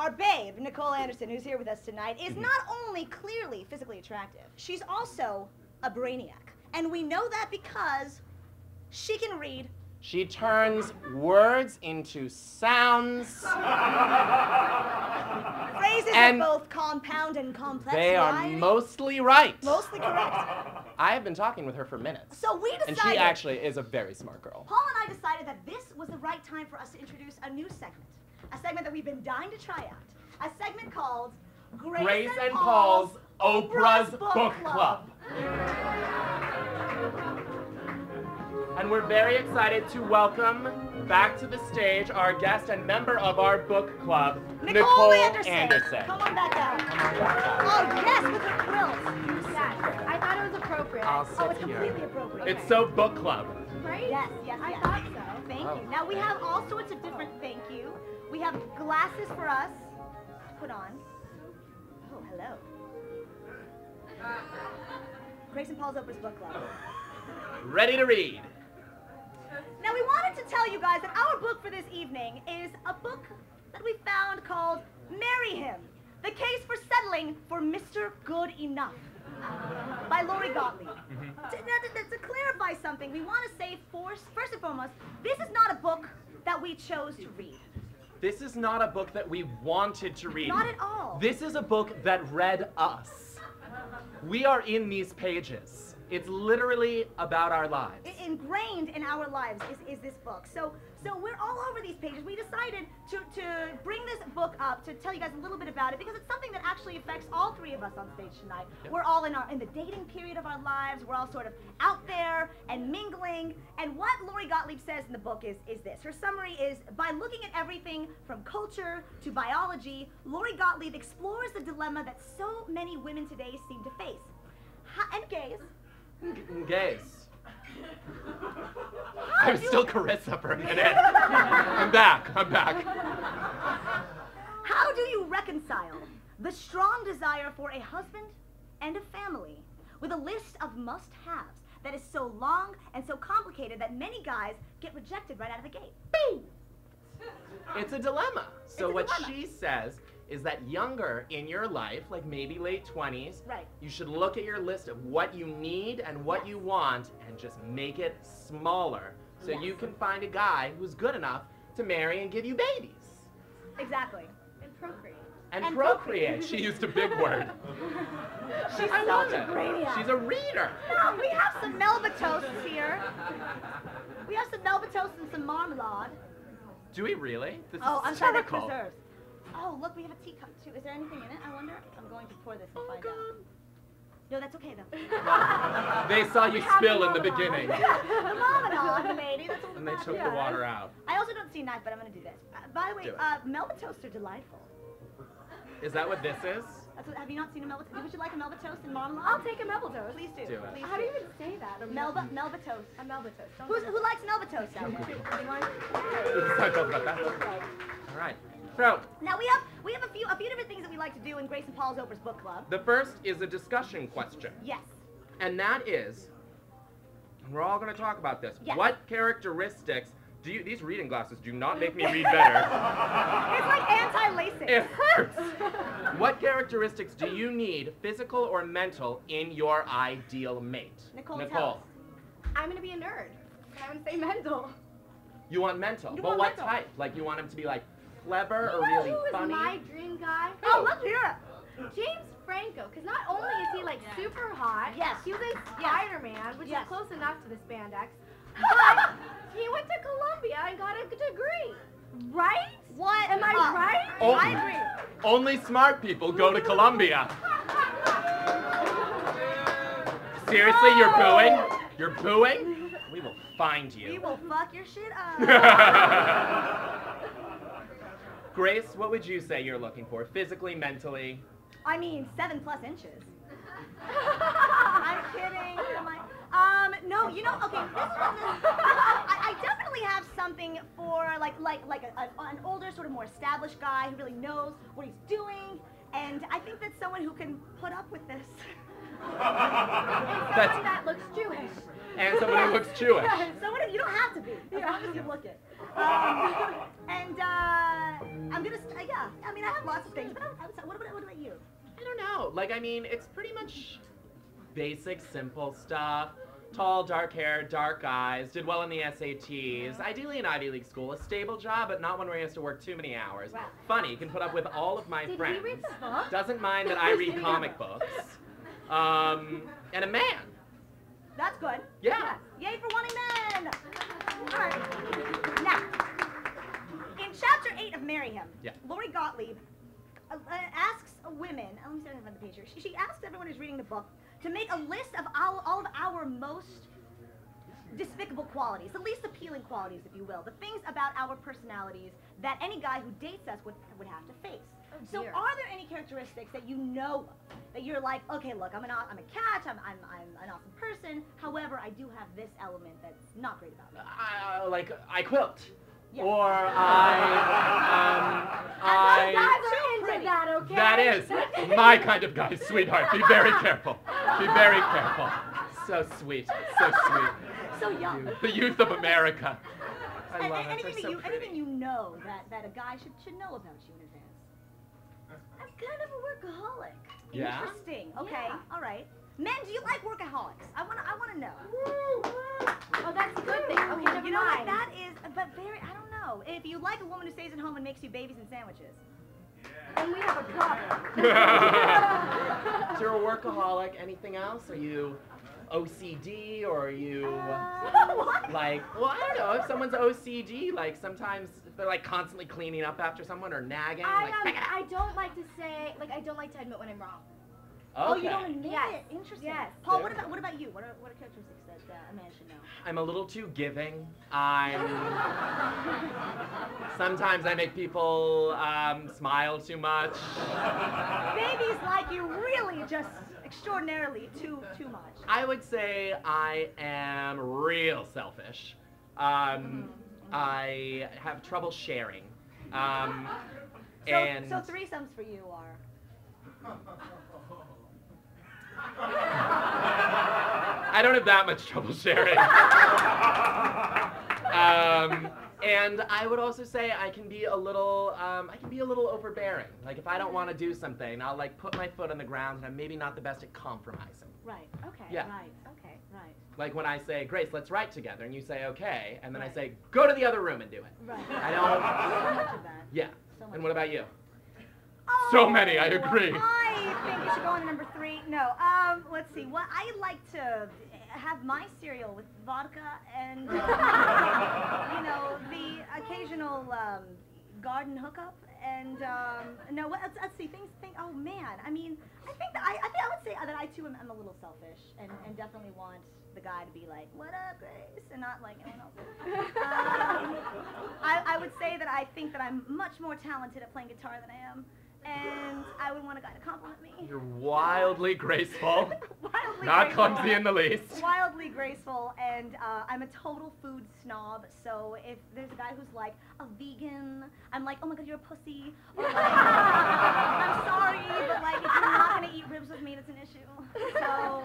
Our babe, Nicole Anderson, who's here with us tonight, is not only clearly physically attractive, she's also a brainiac. And we know that because she can read. She turns words into sounds. Phrases are both compound and complex. They are mostly right. Mostly correct. I have been talking with her for minutes. So we decided. And she actually is a very smart girl. Paul and I decided that this was the right time for us to introduce a new segment. A segment that we've been dying to try out. A segment called Grace and Paul's Oprah's Book Club. And we're very excited to welcome back to the stage our guest and member of our book club, Nicole Anderson. Come on back down. Oh, yes, with her quilt. Yes, I thought it was appropriate. I'll sit it's completely appropriate. It's so book club. Right? Yes. I thought so. Thank you. Now we have all sorts of different thank you. We have glasses for us to put on. Oh, hello. Grace and Paul's Oprah's Book Club. Ready to read. Now we wanted to tell you guys that our book for this evening is a book that we found called Marry Him, The Case for Settling for Mr. Good Enough by Lori Gottleib. To clarify something, we want to say first and foremost, this is not a book that we chose to read. This is not a book that we wanted to read. Not at all. This is a book that read us. We are in these pages. It's literally about our lives. Ingrained in our lives is this book. So we're all over these pages. We decided to bring this book up to tell you guys a little bit about it because it's something that actually affects all three of us on stage tonight. Yep. We're all in the dating period of our lives. We're all sort of out there and mingling. And what Lori Gottleib says in the book is this. Her summary is, by looking at everything from culture to biology, Lori Gottleib explores the dilemma that so many women today seem to face. And gays. Gays. I'm still Carissa for a minute. I'm back. How do you reconcile the strong desire for a husband and a family with a list of must-haves that is so long and so complicated that many guys get rejected right out of the gate? Boom! It's a dilemma. So what she says is that younger in your life, like maybe late 20s, right, you should look at your list of what you need and what you want and just make it smaller so you can find a guy who's good enough to marry and give you babies. Exactly. And procreate. And procreate. She used a big word. She's such a brainiac. She's a reader. Now, we have some Melba toasts here. We have some Melba toasts and some marmalade. Do we really? This I'm is sorry, they're hysterical. preserves. Oh, look, we have a teacup, too. Is there anything in it, I wonder? I'm going to pour this and find out. No, that's okay, though. They saw you spill in the beginning. The marmalade, lady. That's all And they took the water out. I also don't see a knife, but I'm going to do this. By the way, Melba toasts are delightful. Is that what this is? Have you not seen a Melba toast? Would you like a Melba toast and marmalade? I'll take a Melba toast. Please do. Do it. Please How do you even say that? Melba toast. A Melba toast. Who likes Melba toast out there? Anyone? Let's talk about that. All right. So now we have a few different things that we like to do in Grace and Paul's Oprah's Book Club. The first is a discussion question. Yes. And that is, we're all going to talk about this. Yes. What characteristics do you? These reading glasses do not make me read better. It's like anti-LASIK. It hurts. What characteristics do you need, physical or mental, in your ideal mate? Nicole. Tell us. I'm going to be a nerd. And I'm going to say mental. You want mental, You but want what mental. type? Like you want him to be like clever or You know really who is funny? my dream guy? Oh, let's hear it. James Franco, because not only is he like super hot, Yes. he was in Spider-Man, which Yes. is close enough to the spandex, but he went to Columbia and got a degree. Right? What? Am I right? Oh, I agree. Only smart people go to Columbia. Seriously, you're booing? You're booing? We will find you. We will fuck your shit up. Grace, what would you say you're looking for? Physically, mentally? I mean, 7+ inches. I'm kidding. No, you know, okay, I definitely have something for like an older, sort of more established guy who really knows what he's doing, and I think that's someone who can put up with this. Someone that looks Jewish. And someone who looks Jewish. Someone you don't have to be, as long as you look it. And I'm gonna, yeah. I mean, I have lots of things, but what about you? I don't know. Like, I mean, it's pretty much basic, simple stuff. Tall, dark hair, dark eyes, did well in the SATs, ideally an Ivy League school, a stable job, but not one where he has to work too many hours. Wow. Funny, can put up with all of my friends. Did he read the book? Doesn't mind that I read comic books. And a man. That's good. Yeah. Yay for wanting men! All right. Now, in chapter 8 of Marry Him, Yeah. Lori Gottleib asks women, let me see if I can find the page here. She asks everyone who's reading the book to make a list of all of our most despicable qualities, the least appealing qualities, if you will, the things about our personalities that any guy who dates us would have to face. Oh, so dear. are there any characteristics that you know of, that you're like, okay, look, I'm a catch, I'm an awesome person, however, I do have this element that's not great about me. Like, I quilt. Yeah. Or Those guys are into that, okay? That is my kind of guy, sweetheart. Be very careful. Be very careful. So sweet. So sweet. So young. The youth of America. I love it. They're so pretty. Anything you know that a guy should know about you in advance. I'm kind of a workaholic. Yeah? Interesting. Okay. Yeah. All right. Men, do you like workaholics? I wanna know. Oh, that's a good thing. Okay, never You know what mind. that is? But I don't know. If you like a woman who stays at home and makes you babies and sandwiches. Then we have a problem. So you're a workaholic. Anything else? Are you OCD or are you What? like, well, I don't know. If someone's OCD, like sometimes they're like constantly cleaning up after someone or nagging. Like, I don't like to say, like, I don't like to admit when I'm wrong. Oh, okay. you don't admit Yes. it. Interesting. Yes. Paul, There. what about you? What are characteristics that a man should know? I'm a little too giving. Sometimes I make people smile too much. Babies like you really just extraordinarily too much. I would say I am real selfish. I have trouble sharing. And So threesomes for you are. I don't have that much trouble sharing. And I would also say I can be a little overbearing. Like if I don't want to do something, I'll like put my foot on the ground, and I'm maybe not the best at compromising. Right. Okay. Yeah. Right. Okay. Right. Like when I say, Grace, let's write together, and you say, okay, and then I Right. say, go to the other room and do it. Right. I don't. So much of that. Yeah. So much And what of about you? Oh, So many, I agree. I think you should go on to number 3. No. Let's see. What I like to have my cereal with vodka and the occasional garden hookup and no. Let's see. Oh man. I mean, I think I would say that I too am a little selfish and definitely want the guy to be like, what up, Grace, and not like anyone else. I would say that I think that I'm much more talented at playing guitar than I am. And I would want a guy to compliment me. You're wildly graceful. Wildly Not graceful. clumsy in the least. Wildly graceful, and I'm a total food snob. So if there's a guy who's like a vegan, I'm like, oh my god, you're a pussy. Or like, I'm sorry, but like if you're not gonna eat ribs with me, that's an issue. So